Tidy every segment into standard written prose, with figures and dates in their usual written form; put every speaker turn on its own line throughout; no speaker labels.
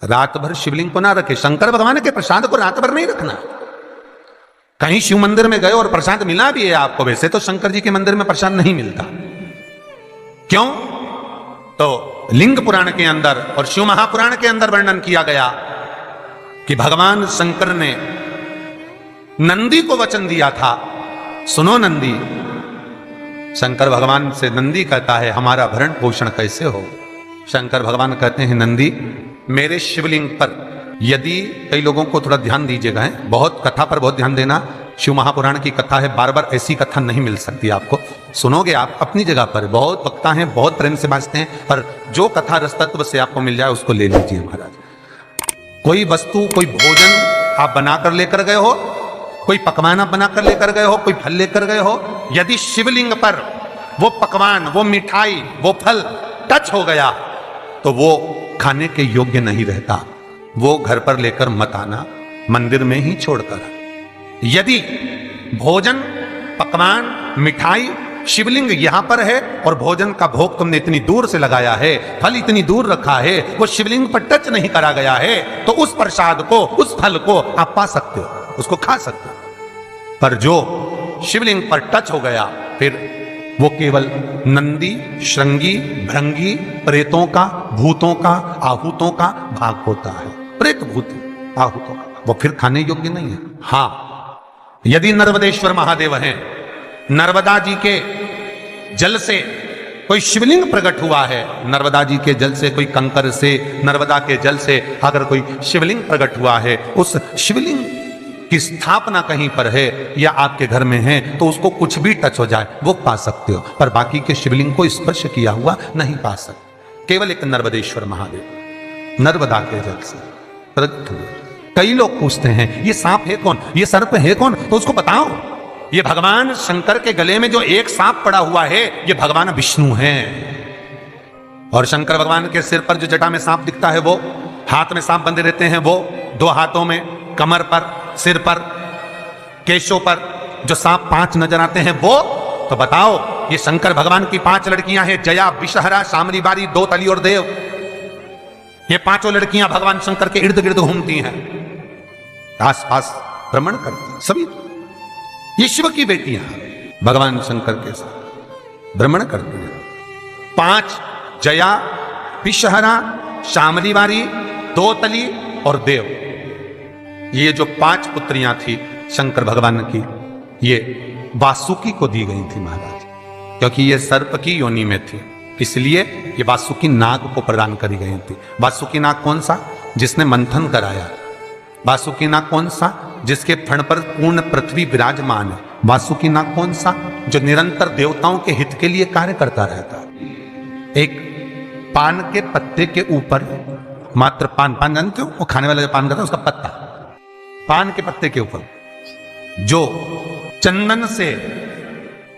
रात भर शिवलिंग को ना रखे। शंकर भगवान के प्रसाद को रात भर नहीं रखना। कहीं शिव मंदिर में गए और प्रसाद मिला भी है आपको, वैसे तो शंकर जी के मंदिर में प्रसाद नहीं मिलता। क्यों? तो लिंग पुराण के अंदर और शिव महापुराण के अंदर वर्णन किया गया कि भगवान शंकर ने नंदी को वचन दिया था, सुनो नंदी। शंकर भगवान से नंदी कहता है हमारा भरण पोषण कैसे हो। शंकर भगवान कहते हैं नंदी, मेरे शिवलिंग पर यदि, कई लोगों को थोड़ा ध्यान दीजिएगा, बहुत कथा पर बहुत ध्यान देना। शिव महापुराण की कथा है, बार बार ऐसी कथा नहीं मिल सकती आपको। सुनोगे आप अपनी जगह पर, बहुत वक्ता हैं, बहुत प्रेम से बांचते हैं, पर जो कथा रसतत्व से आपको मिल जाए उसको ले लीजिए महाराज। कोई वस्तु, कोई भोजन आप बनाकर लेकर गए हो, कोई पकवान आप बनाकर लेकर गए हो, कोई फल लेकर गए हो, यदि शिवलिंग पर वो पकवान, वो मिठाई, वो फल टच हो गया तो वो खाने के योग्य नहीं रहता। वो घर पर लेकर मत आना, मंदिर में ही छोड़कर। यदि भोजन, पकवान, मिठाई, शिवलिंग यहां पर है और भोजन का भोग तुमने इतनी दूर से लगाया है, फल इतनी दूर रखा है, वो शिवलिंग पर टच नहीं करा गया है, तो उस प्रसाद को, उस फल को आप पा सकते हो, उसको खा सकते हो। पर जो शिवलिंग पर टच हो गया, फिर वो केवल नंदी, श्रृंगी, भृंगी, प्रेतों का, भूतों का, आहूतों का भाग होता है। प्रेत, भूत, आहूतों का, वो फिर खाने योग्य नहीं है। हाँ, यदि नर्मदेश्वर महादेव हैं, नर्मदा जी के जल से कोई शिवलिंग प्रकट हुआ है, नर्मदा जी के जल से, कोई कंकर से, नर्मदा के जल से अगर कोई शिवलिंग प्रकट हुआ है, उस शिवलिंग की स्थापना कहीं पर है या आपके घर में है, तो उसको कुछ भी टच हो जाए वो पा सकते हो, पर बाकी के शिवलिंग को स्पर्श किया हुआ नहीं पा सकते। केवल एक नर्मदेश्वर महादेव नर्मदा के जल से प्रकट हुए। कई लोग पूछते हैं ये सांप है कौन, ये सर्प है कौन, तो उसको बताओ। ये भगवान शंकर के गले में जो एक सांप पड़ा हुआ है, ये भगवान विष्णु हैं। और शंकर भगवान के सिर पर जो जटा में सांप दिखता है, वो हाथ में सांप बंधे रहते हैं, वो दो हाथों में, कमर पर, सिर पर, केशों पर जो सांप 5 नजर आते हैं, वो तो बताओ। ये शंकर भगवान की 5 लड़कियां हैं, जया, विषहरा, शामरी बारी, दो तली और देव। ये 5 लड़कियां भगवान शंकर के इर्द गिर्द घूमती हैं, आसपास भ्रमण करती हैं। सभी ये शिव की बेटियां भगवान शंकर के साथ भ्रमण करती हैं। 5 जया, विषहरा, शामरी बारी, दो तली और देव। ये जो 5 पुत्रियां थी शंकर भगवान की, ये वासुकी को दी गई थी महाराज, क्योंकि ये सर्प की योनि में थी, इसलिए ये वासुकी नाग को प्रदान करी गई थी। वासुकी नाग कौन सा? जिसने मंथन कराया। वासुकी नाग कौन सा? जिसके फण पर पूर्ण पृथ्वी विराजमान है। वासुकी नाग कौन सा? जो निरंतर देवताओं के हित के लिए कार्य करता रहता है। एक पान के पत्ते के ऊपर, मात्र पान जानते हो, वो खाने वाला जो पान करता है उसका पत्ता, पान के पत्ते के ऊपर जो चंदन से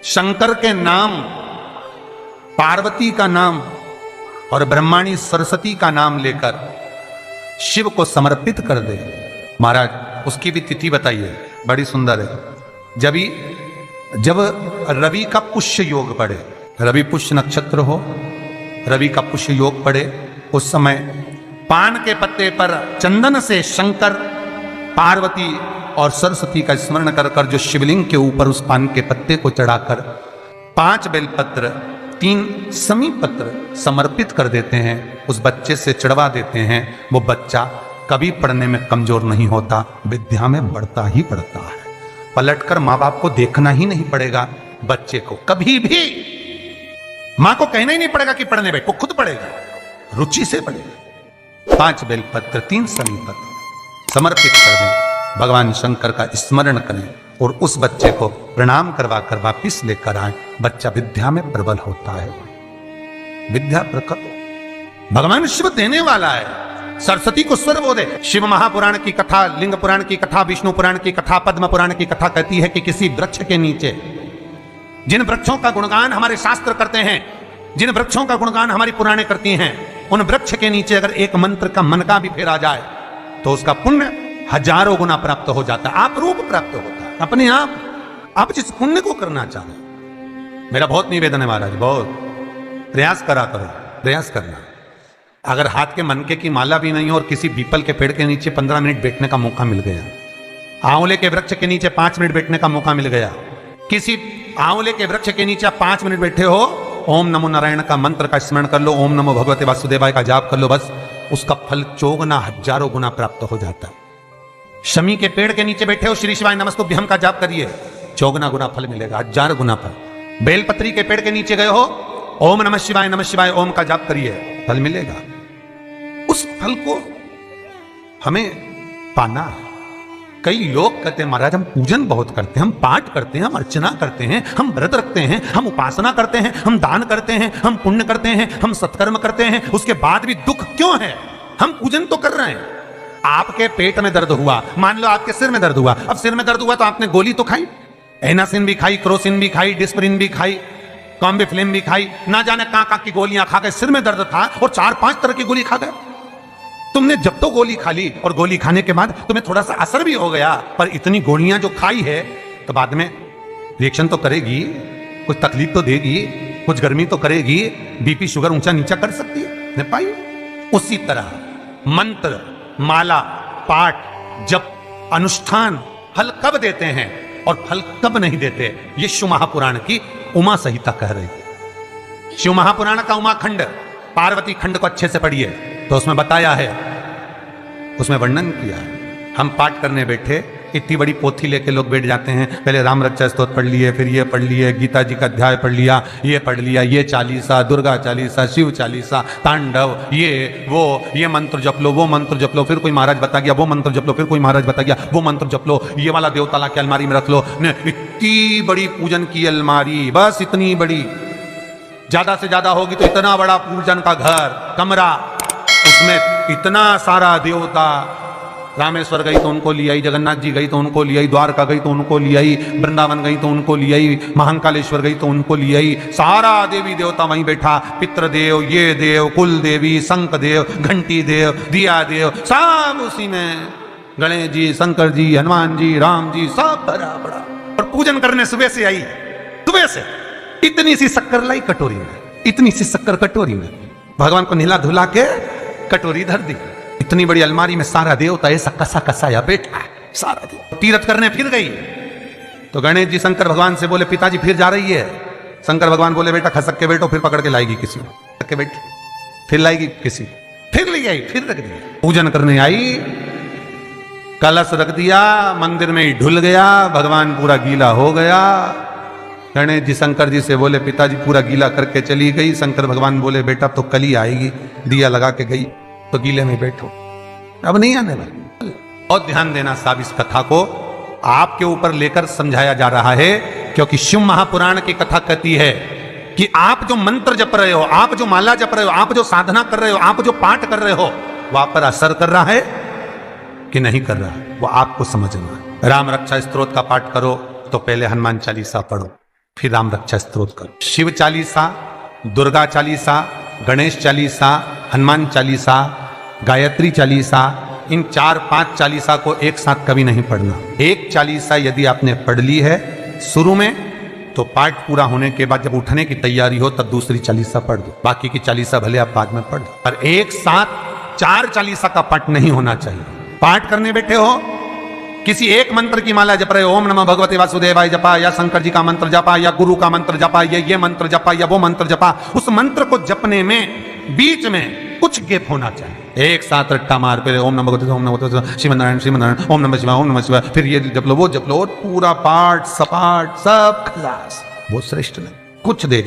शंकर के नाम, पार्वती का नाम और ब्रह्माणी सरस्वती का नाम लेकर शिव को समर्पित कर दे महाराज, उसकी भी तिथि बताइए, बड़ी सुंदर है। जब रवि का पुष्य योग पड़े, रवि पुष्य नक्षत्र हो, रवि का पुष्य योग पड़े, उस समय पान के पत्ते पर चंदन से शंकर, पार्वती और सरस्वती का स्मरण कर कर जो शिवलिंग के ऊपर उस पान के पत्ते को चढ़ाकर 5 बेलपत्र, 3 समी पत्र समर्पित कर देते हैं, उस बच्चे से चढ़वा देते हैं, वो बच्चा कभी पढ़ने में कमजोर नहीं होता, विद्या में बढ़ता ही बढ़ता है। पलटकर माँ बाप को देखना ही नहीं पड़ेगा, बच्चे को कभी भी माँ को कहना ही नहीं पड़ेगा कि पढ़ने बैठ, वो खुद पढ़ेगा, रुचि से पढ़ेगा। 5 बेलपत्र, 3 समी पत्र समर्पित कर दें, भगवान शंकर का स्मरण करें और उस बच्चे को प्रणाम करवा कर वापिस लेकर आए। बच्चा विद्या में प्रबल होता है, विद्या प्रकट। भगवान शिव देने वाला है। सरस्वती को स्वर बोधे। शिव महापुराण की कथा, लिंग पुराण की कथा, विष्णु पुराण की कथा, पद्म पुराण की कथा कहती है कि किसी वृक्ष के नीचे, जिन वृक्षों का गुणगान हमारे शास्त्र करते हैं, जिन वृक्षों का गुणगान हमारी पुराणे करती हैं, उन वृक्ष के नीचे अगर एक मंत्र का मन का भी फेरा जाए तो उसका पुण्य 1000 गुना प्राप्त हो जाता है, आप रूप प्राप्त होता है अपने आप जिस पुण्य को करना चाहे। मेरा बहुत निवेदन है महाराज, बहुत प्रयास करा करो, प्रयास करना। अगर हाथ के मनके की माला भी नहीं हो और किसी पीपल के पेड़ के नीचे 15 मिनट बैठने का मौका मिल गया, आंवले के वृक्ष के नीचे 5 मिनट बैठने का मौका मिल गया, किसी आंवले के वृक्ष के नीचे 5 मिनट बैठे हो, ओम नमो नारायण का मंत्र का स्मरण कर लो, ओम नमो भगवते वासुदेवाय का जाप कर लो, बस उसका फल 4 हजारों गुना प्राप्त हो जाता है। शमी के पेड़ के नीचे बैठे हो, श्री शिवाय नमस्तुभ्यम का जाप करिए, 4 गुना फल मिलेगा, 1000 गुना फल। बेलपत्री के पेड़ के नीचे गए हो, ओम नमः शिवाय ओम का जाप करिए, फल मिलेगा। उस फल को हमें पाना है। कई लोग कहते हैं महाराज हम पूजन बहुत करते हैं, हम पाठ करते हैं, हम अर्चना करते हैं, हम व्रत रखते हैं, हम उपासना करते हैं, हम दान करते हैं, हम पुण्य करते हैं, हम सत्कर्म करते हैं, उसके बाद भी दुख क्यों है? हम पूजन तो कर रहे हैं। आपके पेट में दर्द हुआ, मान लो आपके सिर में दर्द हुआ, अब सिर में दर्द हुआ तो आपने गोली तो खाई, एनासिन भी खाई, क्रोसिन भी खाई, डिस्प्रिन भी खाई, कॉम्बिफ्लिम भी खाई, ना जाने कहां की गोलियां खा गए, सिर में दर्द था और 4-5 तरह की गोली खा गए। तुमने जब तो गोली खा ली और गोली खाने के बाद तुम्हें थोड़ा सा असर भी हो गया, पर इतनी गोलियां जो खाई है तो बाद में रिएक्शन तो करेगी, कुछ तकलीफ तो देगी, कुछ गर्मी तो करेगी, बीपी शुगर ऊंचा नीचा कर सकती है, नहीं पाई। उसी तरह मंत्र, माला, पाठ, जप, अनुष्ठान फल कब देते हैं और फल कब नहीं देते, ये शिव महापुराण की उमा संहिता कह रही है। शिव महापुराण का उमा खंड, पार्वती खंड को अच्छे से पढ़िए तो उसमें बताया है, उसमें वर्णन किया है। हम पाठ करने बैठे, इतनी बड़ी पोथी लेके लोग बैठ जाते हैं, पहले राम रक्षा स्तोत्र पढ़ लिए, फिर ये पढ़ लिए, गीता जी का अध्याय पढ़ लिया, ये पढ़ लिया, ये चालीसा, दुर्गा चालीसा, शिव चालीसा, तांडव, ये मंत्र जप लो, वो मंत्र जप लो, फिर कोई महाराज बता गया वो मंत्र जप लो, फिर कोई महाराज बता गया वो मंत्र जप लो, ये वाला देवताला की अलमारी में रख लो। इतनी बड़ी पूजन की अलमारी, बस इतनी बड़ी, ज्यादा से ज्यादा होगी तो इतना बड़ा पूजन का घर, कमरा, उसमें इतना सारा देवता। रामेश्वर गई तो उनको ले आई, जगन्नाथ जी गई तो उनको ले आई, द्वारका गई तो उनको ले आई, वृंदावन गई तो उनको ले आई, महाकालेश्वर गई तो उनको ले आई, सारा देवी देवता वहीं बैठा, पितृदेव, ये देव, कुल देवी, शंख देव, घंटी देव, दिया देव, सब उसी में, गणेश जी, शंकर जी, हनुमान जी, राम जी, सब बड़ा बड़ा। और पूजन करने सुबह से आई, सुबह से इतनी सी शक्कर लाई कटोरी में, इतनी सी शक्कर कटोरी में, भगवान को नहला धुला के कटोरी धर दी, इतनी बड़ी अलमारी में सारा देवता ऐसा कसा कसाया बैठा है, सारा देव। तीर्थ करने फिर गई तो गणेश जी शंकर भगवान से बोले पिताजी फिर जा रही है। शंकर भगवान बोले बेटा खसक के बैठो, फिर पकड़ के लाएगी किसी को, खसक के बैठ, फिर लाएगी किसी, फिर ले आई, फिर रख दिया। पूजन करने आई, कलश रख दिया, मंदिर में ही ढुल गया, भगवान पूरा गीला हो गया। गणेश जी शंकर जी से बोले पिताजी पूरा गीला करके चली गई। शंकर भगवान बोले बेटा तो कल ही आएगी, दिया लगा के गई तो गीले में बैठो, अब नहीं आने वाली। और ध्यान देना साहब, इस कथा को आपके ऊपर लेकर समझाया जा रहा है, क्योंकि शिव महापुराण की कथा कहती है कि आप जो मंत्र जप रहे हो, आप जो माला जप रहे हो, आप जो साधना कर रहे हो, आप जो पाठ कर रहे हो, वहां पर असर कर रहा है कि नहीं कर रहा है, वो आपको समझना है। राम रक्षा स्तोत्र का पाठ करो तो पहले हनुमान चालीसा पढ़ो, फिर राम रक्षा स्तोत्र करो। शिव चालीसा, दुर्गा चालीसा, गणेश चालीसा, हनुमान चालीसा, गायत्री चालीसा, इन 4-5 चालीसा को एक साथ कभी नहीं पढ़ना। एक चालीसा यदि आपने पढ़ ली है शुरू में, तो पाठ पूरा होने के बाद जब उठने की तैयारी हो तब दूसरी चालीसा पढ़ दो, बाकी की चालीसा भले आप बाद में पढ़ दो। पर एक साथ 4 चालीसा का पाठ नहीं होना चाहिए। पाठ करने बैठे हो, किसी एक मंत्र की माला जप रहे हो, ओम नमः भगवते वासुदेवाय जपा, या शंकर जी का मंत्र जपा, या गुरु का मंत्र जपा, या ये मंत्र जपा, या वो मंत्र जपा, उस मंत्र को जपने में बीच में कुछ गैप होना चाहिए। एक साथ रट्टा मार पे ओम नमः भगवते, ओम नमः भगवते, श्रीमन्नारायण, ओम नमः शिवाय, ओम नमः शिवाय, फिर ये जप लो, वो जप लो, और पूरा पाठ सपाट सब खलास, वो श्रेष्ठ नहीं। कुछ देर